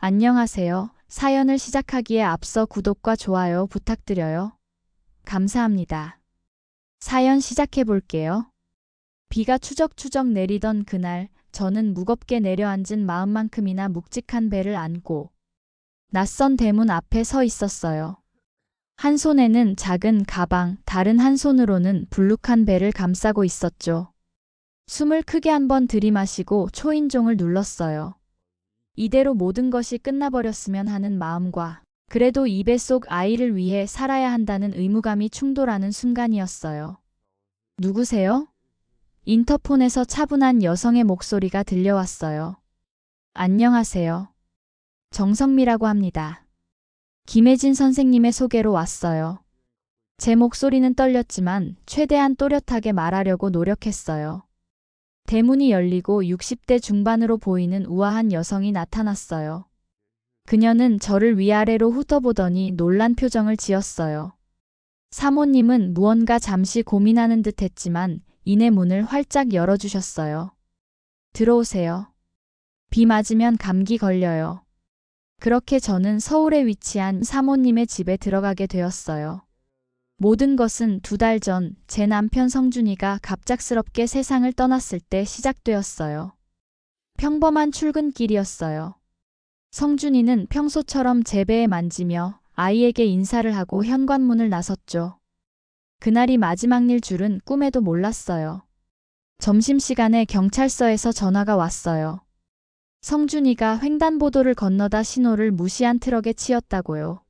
안녕하세요. 사연을 시작하기에 앞서 구독과 좋아요 부탁드려요. 감사합니다. 사연 시작해 볼게요. 비가 추적추적 내리던 그날, 저는 무겁게 내려앉은 마음만큼이나 묵직한 배를 안고 낯선 대문 앞에 서 있었어요. 한 손에는 작은 가방, 다른 한 손으로는 불룩한 배를 감싸고 있었죠. 숨을 크게 한번 들이마시고 초인종을 눌렀어요. 이대로 모든 것이 끝나버렸으면 하는 마음과 그래도 이 배 속 아이를 위해 살아야 한다는 의무감이 충돌하는 순간이었어요. 누구세요? 인터폰에서 차분한 여성의 목소리가 들려왔어요. 안녕하세요. 정성미라고 합니다. 김혜진 선생님의 소개로 왔어요. 제 목소리는 떨렸지만 최대한 또렷하게 말하려고 노력했어요. 대문이 열리고 60대 중반으로 보이는 우아한 여성이 나타났어요. 그녀는 저를 위아래로 훑어보더니 놀란 표정을 지었어요. 사모님은 무언가 잠시 고민하는 듯 했지만 이내 문을 활짝 열어주셨어요. 들어오세요. 비 맞으면 감기 걸려요. 그렇게 저는 서울에 위치한 사모님의 집에 들어가게 되었어요. 모든 것은 2달 전 제 남편 성준이가 갑작스럽게 세상을 떠났을 때 시작되었어요. 평범한 출근길이었어요. 성준이는 평소처럼 제 배에 만지며 아이에게 인사를 하고 현관문을 나섰죠. 그날이 마지막 일 줄은 꿈에도 몰랐어요. 점심시간에 경찰서에서 전화가 왔어요. 성준이가 횡단보도를 건너다 신호를 무시한 트럭에 치였다고요.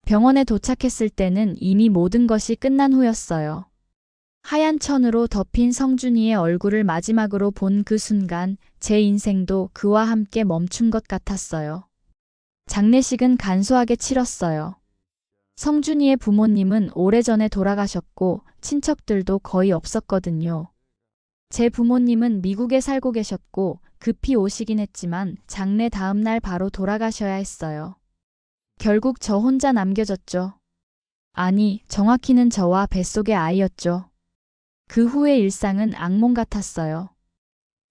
병원에 도착했을 때는 이미 모든 것이 끝난 후였어요. 하얀 천으로 덮인 성준이의 얼굴을 마지막으로 본 그 순간 제 인생도 그와 함께 멈춘 것 같았어요. 장례식은 간소하게 치렀어요. 성준이의 부모님은 오래전에 돌아가셨고 친척들도 거의 없었거든요. 제 부모님은 미국에 살고 계셨고 급히 오시긴 했지만 장례 다음 날 바로 돌아가셔야 했어요. 결국 저 혼자 남겨졌죠. 아니, 정확히는 저와 뱃속의 아이였죠. 그 후의 일상은 악몽 같았어요.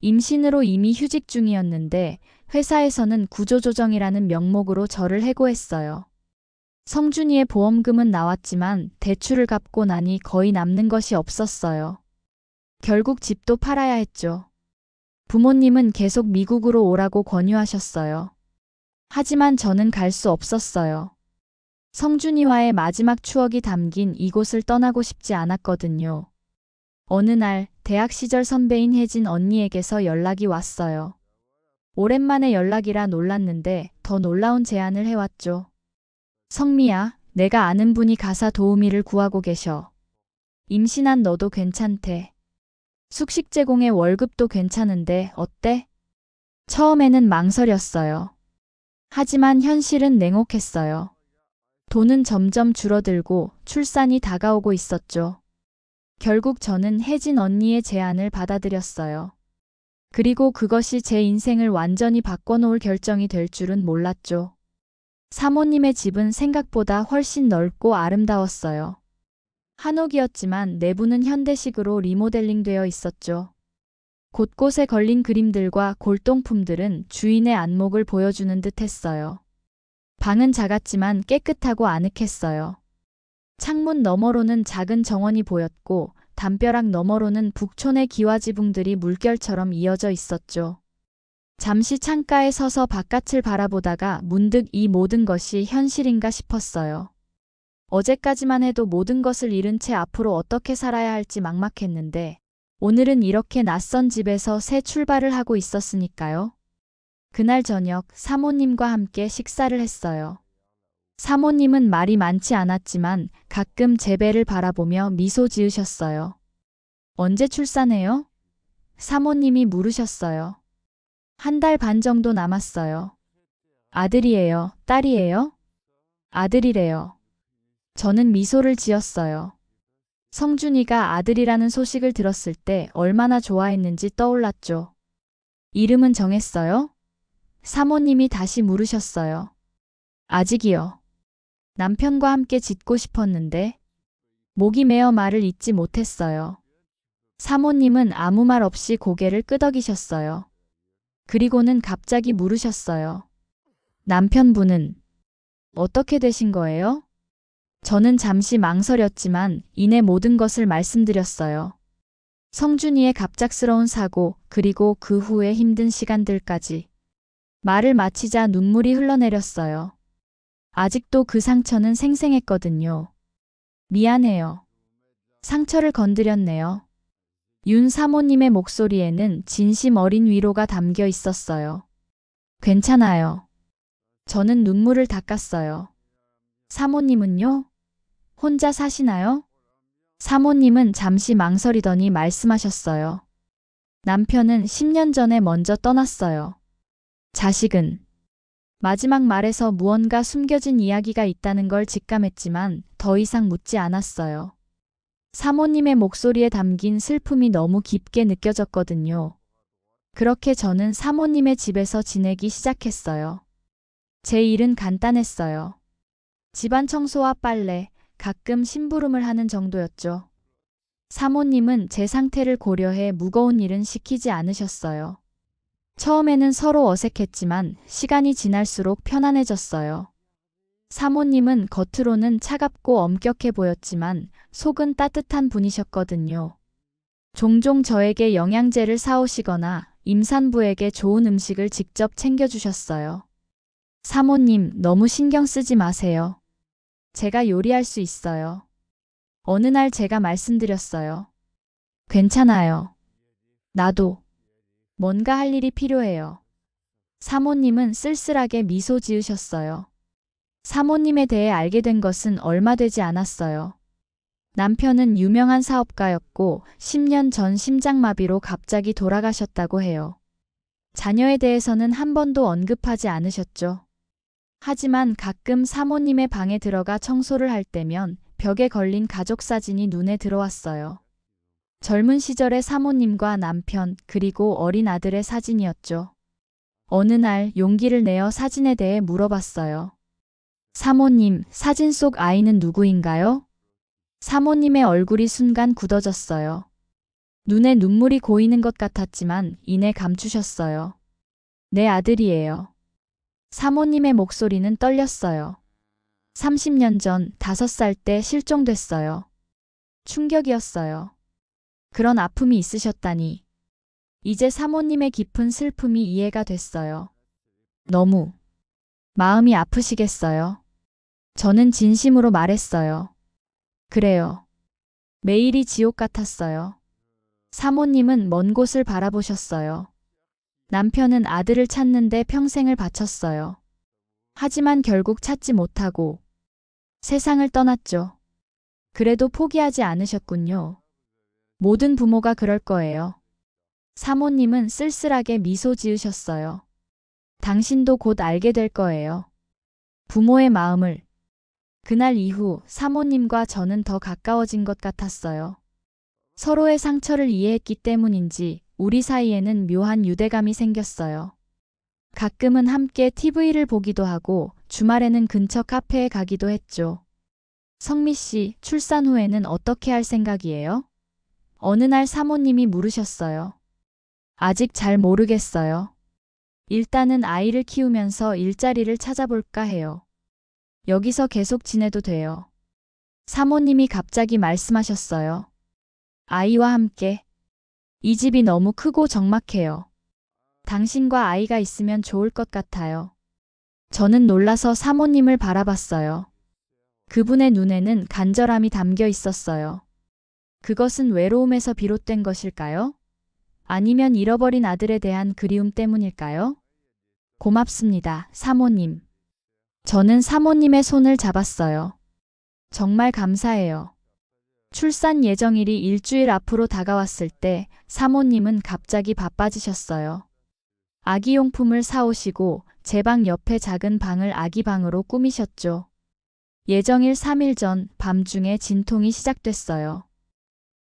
임신으로 이미 휴직 중이었는데 회사에서는 구조조정이라는 명목으로 저를 해고했어요. 성준이의 보험금은 나왔지만 대출을 갚고 나니 거의 남는 것이 없었어요. 결국 집도 팔아야 했죠. 부모님은 계속 미국으로 오라고 권유하셨어요. 하지만 저는 갈 수 없었어요. 성준이와의 마지막 추억이 담긴 이곳을 떠나고 싶지 않았거든요. 어느 날 대학 시절 선배인 혜진 언니에게서 연락이 왔어요. 오랜만에 연락이라 놀랐는데 더 놀라운 제안을 해왔죠. 성미야, 내가 아는 분이 가사 도우미를 구하고 계셔. 임신한 너도 괜찮대. 숙식 제공에 월급도 괜찮은데 어때? 처음에는 망설였어요. 하지만 현실은 냉혹했어요. 돈은 점점 줄어들고 출산이 다가오고 있었죠. 결국 저는 혜진 언니의 제안을 받아들였어요. 그리고 그것이 제 인생을 완전히 바꿔놓을 결정이 될 줄은 몰랐죠. 사모님의 집은 생각보다 훨씬 넓고 아름다웠어요. 한옥이었지만 내부는 현대식으로 리모델링되어 있었죠. 곳곳에 걸린 그림들과 골동품들은 주인의 안목을 보여주는 듯 했어요. 방은 작았지만 깨끗하고 아늑했어요. 창문 너머로는 작은 정원이 보였고 담벼락 너머로는 북촌의 기와지붕들이 물결처럼 이어져 있었죠. 잠시 창가에 서서 바깥을 바라보다가 문득 이 모든 것이 현실인가 싶었어요. 어제까지만 해도 모든 것을 잃은 채 앞으로 어떻게 살아야 할지 막막했는데 오늘은 이렇게 낯선 집에서 새 출발을 하고 있었으니까요. 그날 저녁 사모님과 함께 식사를 했어요. 사모님은 말이 많지 않았지만 가끔 제 배를 바라보며 미소 지으셨어요. 언제 출산해요? 사모님이 물으셨어요. 1달 반 정도 남았어요. 아들이에요? 딸이에요? 아들이래요. 저는 미소를 지었어요. 성준이가 아들이라는 소식을 들었을 때 얼마나 좋아했는지 떠올랐죠. 이름은 정했어요? 사모님이 다시 물으셨어요. 아직이요. 남편과 함께 짓고 싶었는데 목이 메어 말을 잇지 못했어요. 사모님은 아무 말 없이 고개를 끄덕이셨어요. 그리고는 갑자기 물으셨어요. 남편분은 어떻게 되신 거예요? 저는 잠시 망설였지만 이내 모든 것을 말씀드렸어요. 성준이의 갑작스러운 사고, 그리고 그 후의 힘든 시간들까지. 말을 마치자 눈물이 흘러내렸어요. 아직도 그 상처는 생생했거든요. 미안해요. 상처를 건드렸네요. 윤 사모님의 목소리에는 진심 어린 위로가 담겨 있었어요. 괜찮아요. 저는 눈물을 닦았어요. 사모님은요? 혼자 사시나요? 사모님은 잠시 망설이더니 말씀하셨어요. 남편은 10년 전에 먼저 떠났어요. 자식은? 마지막 말에서 무언가 숨겨진 이야기가 있다는 걸 직감했지만 더 이상 묻지 않았어요. 사모님의 목소리에 담긴 슬픔이 너무 깊게 느껴졌거든요. 그렇게 저는 사모님의 집에서 지내기 시작했어요. 제 일은 간단했어요. 집안 청소와 빨래, 가끔 심부름을 하는 정도였죠. 사모님은 제 상태를 고려해 무거운 일은 시키지 않으셨어요. 처음에는 서로 어색했지만 시간이 지날수록 편안해졌어요. 사모님은 겉으로는 차갑고 엄격해 보였지만 속은 따뜻한 분이셨거든요. 종종 저에게 영양제를 사오시거나 임산부에게 좋은 음식을 직접 챙겨주셨어요. 사모님, 너무 신경 쓰지 마세요. 제가 요리할 수 있어요. 어느 날 제가 말씀드렸어요. 괜찮아요. 나도 뭔가 할 일이 필요해요. 사모님은 쓸쓸하게 미소 지으셨어요. 사모님에 대해 알게 된 것은 얼마 되지 않았어요. 남편은 유명한 사업가였고 10년 전 심장마비로 갑자기 돌아가셨다고 해요. 자녀에 대해서는 한 번도 언급하지 않으셨죠. 하지만 가끔 사모님의 방에 들어가 청소를 할 때면 벽에 걸린 가족 사진이 눈에 들어왔어요. 젊은 시절의 사모님과 남편, 그리고 어린 아들의 사진이었죠. 어느 날 용기를 내어 사진에 대해 물어봤어요. 사모님, 사진 속 아이는 누구인가요? 사모님의 얼굴이 순간 굳어졌어요. 눈에 눈물이 고이는 것 같았지만 이내 감추셨어요. 내 아들이에요. 사모님의 목소리는 떨렸어요. 30년 전 5살 때 실종됐어요. 충격이었어요. 그런 아픔이 있으셨다니. 이제 사모님의 깊은 슬픔이 이해가 됐어요. 너무 마음이 아프시겠어요. 저는 진심으로 말했어요. 그래요. 매일이 지옥 같았어요. 사모님은 먼 곳을 바라보셨어요. 남편은 아들을 찾는데 평생을 바쳤어요. 하지만 결국 찾지 못하고 세상을 떠났죠. 그래도 포기하지 않으셨군요. 모든 부모가 그럴 거예요. 사모님은 쓸쓸하게 미소 지으셨어요. 당신도 곧 알게 될 거예요. 부모의 마음을. 그날 이후 사모님과 저는 더 가까워진 것 같았어요. 서로의 상처를 이해했기 때문인지 우리 사이에는 묘한 유대감이 생겼어요. 가끔은 함께 TV를 보기도 하고 주말에는 근처 카페에 가기도 했죠. 성미 씨, 출산 후에는 어떻게 할 생각이에요? 어느 날 사모님이 물으셨어요. 아직 잘 모르겠어요. 일단은 아이를 키우면서 일자리를 찾아볼까 해요. 여기서 계속 지내도 돼요. 사모님이 갑자기 말씀하셨어요. 아이와 함께. 이 집이 너무 크고 적막해요. 당신과 아이가 있으면 좋을 것 같아요. 저는 놀라서 사모님을 바라봤어요. 그분의 눈에는 간절함이 담겨 있었어요. 그것은 외로움에서 비롯된 것일까요? 아니면 잃어버린 아들에 대한 그리움 때문일까요? 고맙습니다, 사모님. 저는 사모님의 손을 잡았어요. 정말 감사해요. 출산 예정일이 일주일 앞으로 다가왔을 때 사모님은 갑자기 바빠지셨어요. 아기용품을 사오시고 제 방 옆에 작은 방을 아기방으로 꾸미셨죠. 예정일 3일 전 밤중에 진통이 시작됐어요.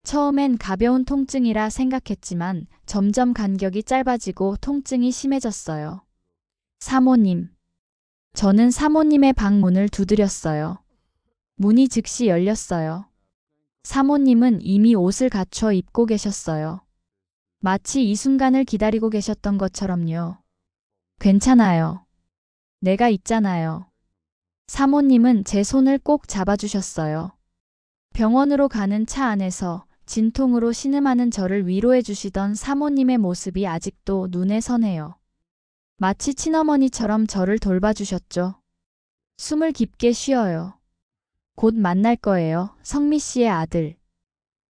처음엔 가벼운 통증이라 생각했지만 점점 간격이 짧아지고 통증이 심해졌어요. 사모님. 저는 사모님의 방 문을 두드렸어요. 문이 즉시 열렸어요. 사모님은 이미 옷을 갖춰 입고 계셨어요. 마치 이 순간을 기다리고 계셨던 것처럼요. 괜찮아요. 내가 있잖아요. 사모님은 제 손을 꼭 잡아주셨어요. 병원으로 가는 차 안에서 진통으로 신음하는 저를 위로해 주시던 사모님의 모습이 아직도 눈에 선해요. 마치 친어머니처럼 저를 돌봐주셨죠. 숨을 깊게 쉬어요. 곧 만날 거예요. 성미 씨의 아들.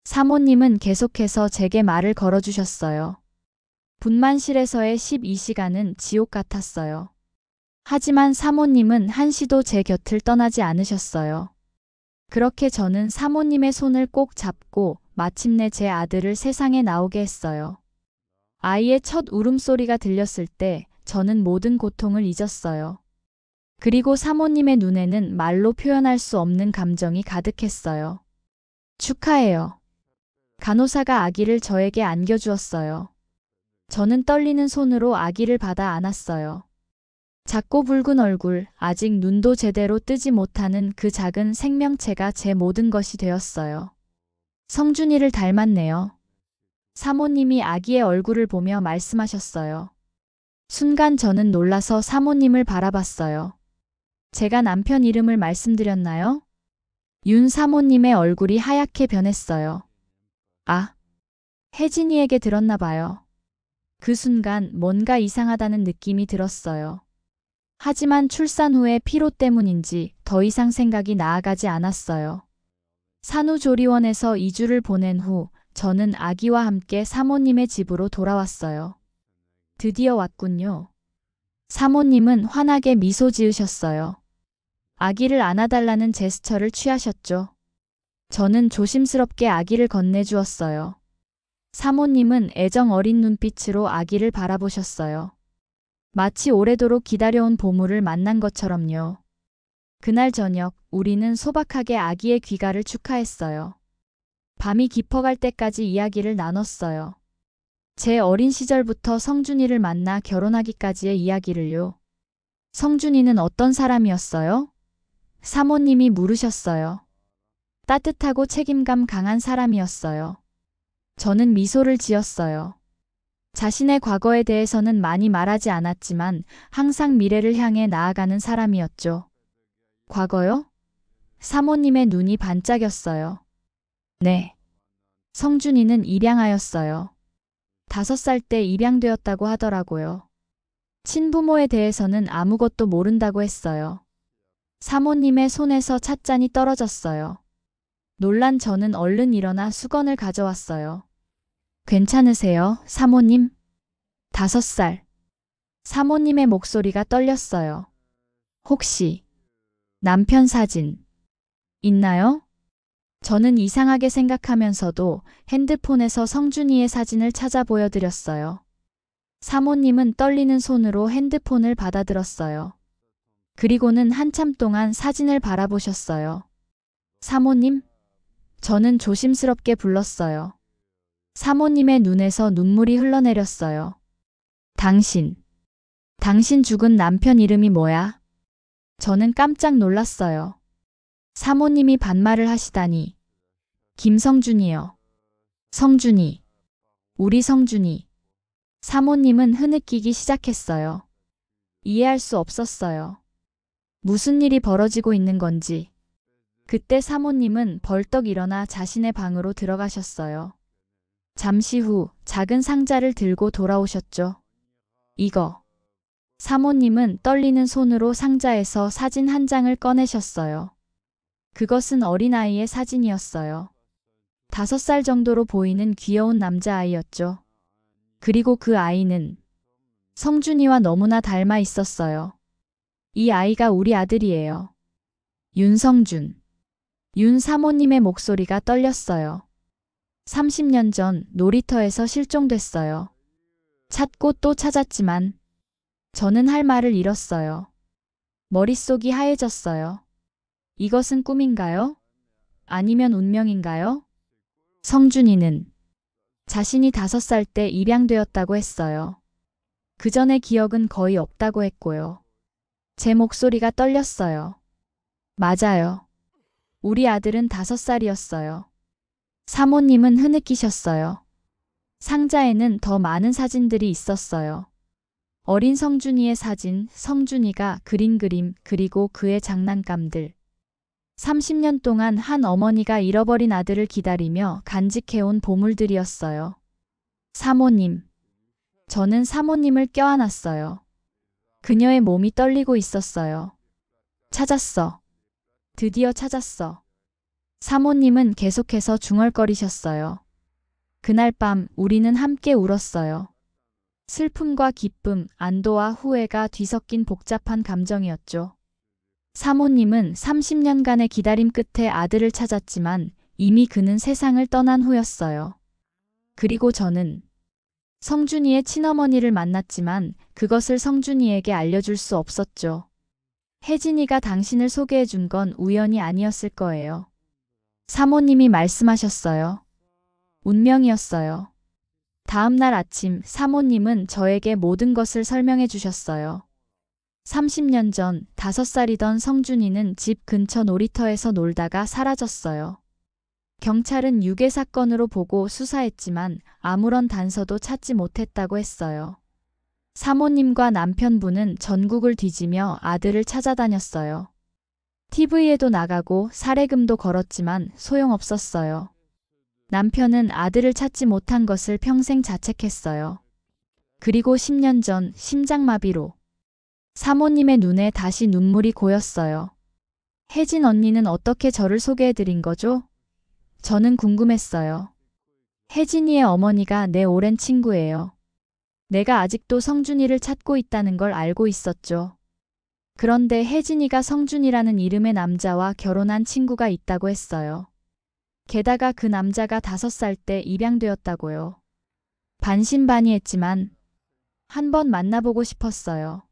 사모님은 계속해서 제게 말을 걸어주셨어요. 분만실에서의 12시간은 지옥 같았어요. 하지만 사모님은 한시도 제 곁을 떠나지 않으셨어요. 그렇게 저는 사모님의 손을 꼭 잡고 마침내 제 아들을 세상에 나오게 했어요. 아이의 첫 울음소리가 들렸을 때 저는 모든 고통을 잊었어요. 그리고 사모님의 눈에는 말로 표현할 수 없는 감정이 가득했어요. 축하해요. 간호사가 아기를 저에게 안겨주었어요. 저는 떨리는 손으로 아기를 받아 안았어요. 작고 붉은 얼굴, 아직 눈도 제대로 뜨지 못하는 그 작은 생명체가 제 모든 것이 되었어요. 성준이를 닮았네요. 사모님이 아기의 얼굴을 보며 말씀하셨어요. 순간 저는 놀라서 사모님을 바라봤어요. 제가 남편 이름을 말씀드렸나요? 윤 사모님의 얼굴이 하얗게 변했어요. 아, 혜진이에게 들었나 봐요. 그 순간 뭔가 이상하다는 느낌이 들었어요. 하지만 출산 후의 피로 때문인지 더 이상 생각이 나아가지 않았어요. 산후조리원에서 2주를 보낸 후 저는 아기와 함께 사모님의 집으로 돌아왔어요. 드디어 왔군요. 사모님은 환하게 미소 지으셨어요. 아기를 안아달라는 제스처를 취하셨죠. 저는 조심스럽게 아기를 건네주었어요. 사모님은 애정 어린 눈빛으로 아기를 바라보셨어요. 마치 오래도록 기다려온 보물을 만난 것처럼요. 그날 저녁 우리는 소박하게 아기의 귀가를 축하했어요. 밤이 깊어갈 때까지 이야기를 나눴어요. 제 어린 시절부터 성준이를 만나 결혼하기까지의 이야기를요. 성준이는 어떤 사람이었어요? 사모님이 물으셨어요. 따뜻하고 책임감 강한 사람이었어요. 저는 미소를 지었어요. 자신의 과거에 대해서는 많이 말하지 않았지만 항상 미래를 향해 나아가는 사람이었죠. 과거요? 사모님의 눈이 반짝였어요. 네. 성준이는 입양하였어요. 5살 때 입양되었다고 하더라고요. 친부모에 대해서는 아무것도 모른다고 했어요. 사모님의 손에서 찻잔이 떨어졌어요. 놀란 저는 얼른 일어나 수건을 가져왔어요. 괜찮으세요, 사모님? 5살. 사모님의 목소리가 떨렸어요. 혹시 남편 사진 있나요? 저는 이상하게 생각하면서도 핸드폰에서 성준이의 사진을 찾아 보여드렸어요. 사모님은 떨리는 손으로 핸드폰을 받아들었어요. 그리고는 한참 동안 사진을 바라보셨어요. 사모님? 저는 조심스럽게 불렀어요. 사모님의 눈에서 눈물이 흘러내렸어요. 당신 죽은 남편 이름이 뭐야? 저는 깜짝 놀랐어요. 사모님이 반말을 하시다니. 김성준이요. 성준이. 우리 성준이. 사모님은 흐느끼기 시작했어요. 이해할 수 없었어요. 무슨 일이 벌어지고 있는 건지. 그때 사모님은 벌떡 일어나 자신의 방으로 들어가셨어요. 잠시 후 작은 상자를 들고 돌아오셨죠. 이거. 사모님은 떨리는 손으로 상자에서 사진 한 장을 꺼내셨어요. 그것은 어린아이의 사진이었어요. 5살 정도로 보이는 귀여운 남자아이였죠. 그리고 그 아이는 성준이와 너무나 닮아 있었어요. 이 아이가 우리 아들이에요. 윤성준. 윤 사모님의 목소리가 떨렸어요. 30년 전 놀이터에서 실종됐어요. 찾고 또 찾았지만 저는 할 말을 잃었어요. 머릿속이 하얘졌어요. 이것은 꿈인가요? 아니면 운명인가요? 성준이는 자신이 5살 때 입양되었다고 했어요. 그 전의 기억은 거의 없다고 했고요. 제 목소리가 떨렸어요. 맞아요. 우리 아들은 5살이었어요. 사모님은 흐느끼셨어요. 상자에는 더 많은 사진들이 있었어요. 어린 성준이의 사진, 성준이가 그린 그림, 그리고 그의 장난감들. 30년 동안 한 어머니가 잃어버린 아들을 기다리며 간직해온 보물들이었어요. 사모님. 저는 사모님을 껴안았어요. 그녀의 몸이 떨리고 있었어요. 찾았어. 드디어 찾았어. 사모님은 계속해서 중얼거리셨어요. 그날 밤 우리는 함께 울었어요. 슬픔과 기쁨, 안도와 후회가 뒤섞인 복잡한 감정이었죠. 사모님은 30년간의 기다림 끝에 아들을 찾았지만 이미 그는 세상을 떠난 후였어요. 그리고 저는 성준이의 친어머니를 만났지만 그것을 성준이에게 알려줄 수 없었죠. 혜진이가 당신을 소개해 준 건 우연이 아니었을 거예요. 사모님이 말씀하셨어요. 운명이었어요. 다음 날 아침 사모님은 저에게 모든 것을 설명해 주셨어요. 30년 전 5살이던 성준이는 집 근처 놀이터에서 놀다가 사라졌어요. 경찰은 유괴 사건으로 보고 수사했지만 아무런 단서도 찾지 못했다고 했어요. 사모님과 남편분은 전국을 뒤지며 아들을 찾아다녔어요. TV에도 나가고 사례금도 걸었지만 소용없었어요. 남편은 아들을 찾지 못한 것을 평생 자책했어요. 그리고 10년 전 심장마비로 사모님의 눈에 다시 눈물이 고였어요. 혜진 언니는 어떻게 저를 소개해드린 거죠? 저는 궁금했어요. 혜진이의 어머니가 내 오랜 친구예요. 내가 아직도 성준이를 찾고 있다는 걸 알고 있었죠. 그런데 혜진이가 성준이라는 이름의 남자와 결혼한 친구가 있다고 했어요. 게다가 그 남자가 5살 때 입양되었다고요. 반신반의했지만 한번 만나보고 싶었어요.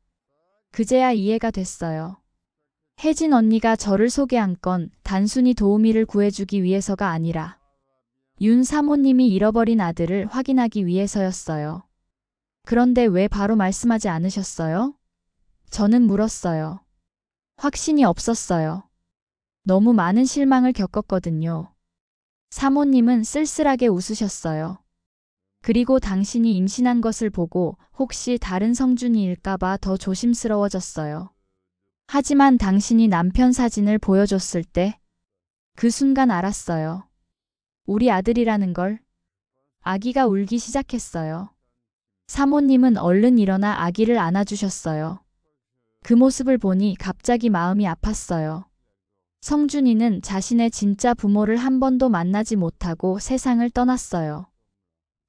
그제야 이해가 됐어요. 혜진 언니가 저를 소개한 건 단순히 도우미를 구해주기 위해서가 아니라 윤 사모님이 잃어버린 아들을 확인하기 위해서였어요. 그런데 왜 바로 말씀하지 않으셨어요? 저는 물었어요. 확신이 없었어요. 너무 많은 실망을 겪었거든요. 사모님은 쓸쓸하게 웃으셨어요. 그리고 당신이 임신한 것을 보고 혹시 다른 성준이일까봐 더 조심스러워졌어요. 하지만 당신이 남편 사진을 보여줬을 때 그 순간 알았어요. 우리 아들이라는 걸. 아기가 울기 시작했어요. 사모님은 얼른 일어나 아기를 안아주셨어요. 그 모습을 보니 갑자기 마음이 아팠어요. 성준이는 자신의 진짜 부모를 한 번도 만나지 못하고 세상을 떠났어요.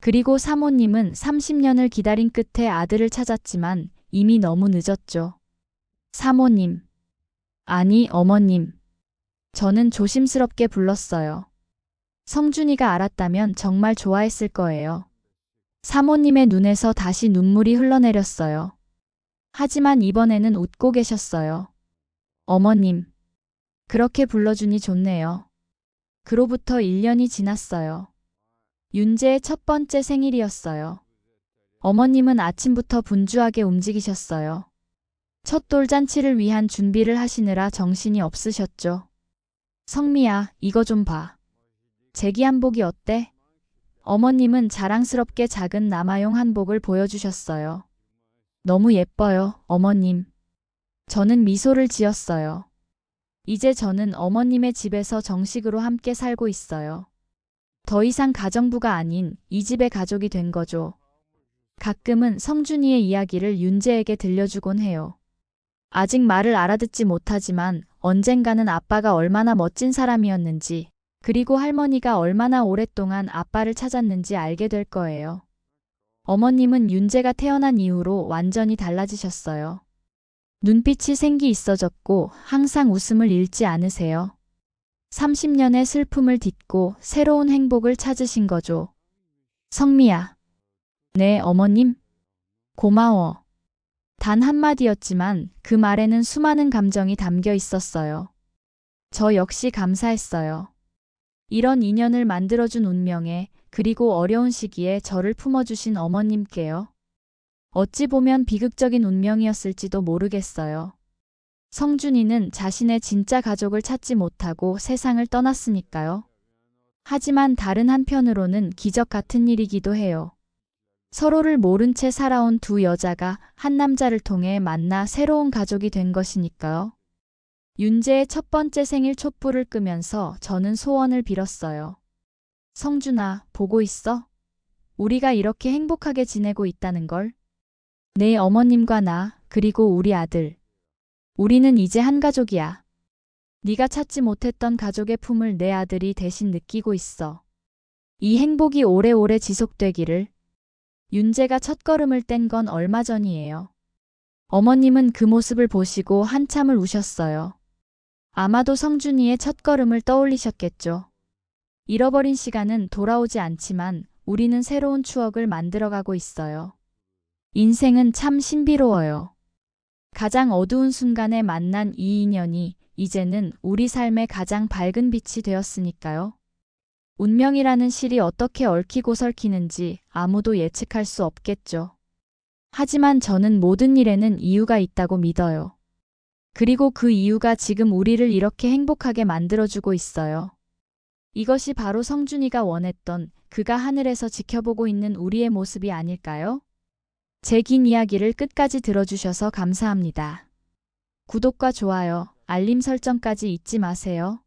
그리고 사모님은 30년을 기다린 끝에 아들을 찾았지만 이미 너무 늦었죠. 사모님. 아니, 어머님. 저는 조심스럽게 불렀어요. 성준이가 알았다면 정말 좋아했을 거예요. 사모님의 눈에서 다시 눈물이 흘러내렸어요. 하지만 이번에는 웃고 계셨어요. 어머님. 그렇게 불러주니 좋네요. 그로부터 1년이 지났어요. 윤재의 첫 번째 생일이었어요. 어머님은 아침부터 분주하게 움직이셨어요. 첫 돌잔치를 위한 준비를 하시느라 정신이 없으셨죠. 성미야, 이거 좀 봐. 제기 한복이 어때? 어머님은 자랑스럽게 작은 남아용 한복을 보여주셨어요. 너무 예뻐요, 어머님. 저는 미소를 지었어요. 이제 저는 어머님의 집에서 정식으로 함께 살고 있어요. 더 이상 가정부가 아닌 이 집의 가족이 된 거죠. 가끔은 성준이의 이야기를 윤재에게 들려주곤 해요. 아직 말을 알아듣지 못하지만 언젠가는 아빠가 얼마나 멋진 사람이었는지, 그리고 할머니가 얼마나 오랫동안 아빠를 찾았는지 알게 될 거예요. 어머님은 윤재가 태어난 이후로 완전히 달라지셨어요. 눈빛이 생기 있어졌고 항상 웃음을 잃지 않으세요. 30년의 슬픔을 딛고 새로운 행복을 찾으신 거죠. 성미야. 네, 어머님. 고마워. 단 한마디였지만 그 말에는 수많은 감정이 담겨 있었어요. 저 역시 감사했어요. 이런 인연을 만들어준 운명에, 그리고 어려운 시기에 저를 품어주신 어머님께요. 어찌 보면 비극적인 운명이었을지도 모르겠어요. 성준이는 자신의 진짜 가족을 찾지 못하고 세상을 떠났으니까요. 하지만 다른 한편으로는 기적 같은 일이기도 해요. 서로를 모른 채 살아온 두 여자가 한 남자를 통해 만나 새로운 가족이 된 것이니까요. 윤재의 첫 번째 생일 촛불을 끄면서 저는 소원을 빌었어요. 성준아, 보고 있어? 우리가 이렇게 행복하게 지내고 있다는 걸. 내 어머님과 나, 그리고 우리 아들. 우리는 이제 한 가족이야. 네가 찾지 못했던 가족의 품을 내 아들이 대신 느끼고 있어. 이 행복이 오래오래 지속되기를. 윤재가 첫걸음을 뗀 건 얼마 전이에요. 어머님은 그 모습을 보시고 한참을 우셨어요. 아마도 성준이의 첫걸음을 떠올리셨겠죠. 잃어버린 시간은 돌아오지 않지만 우리는 새로운 추억을 만들어가고 있어요. 인생은 참 신비로워요. 가장 어두운 순간에 만난 이 인연이 이제는 우리 삶의 가장 밝은 빛이 되었으니까요. 운명이라는 실이 어떻게 얽히고 설키는지 아무도 예측할 수 없겠죠. 하지만 저는 모든 일에는 이유가 있다고 믿어요. 그리고 그 이유가 지금 우리를 이렇게 행복하게 만들어주고 있어요. 이것이 바로 성준이가 원했던, 그가 하늘에서 지켜보고 있는 우리의 모습이 아닐까요? 제 긴 이야기를 끝까지 들어주셔서 감사합니다. 구독과 좋아요, 알림 설정까지 잊지 마세요.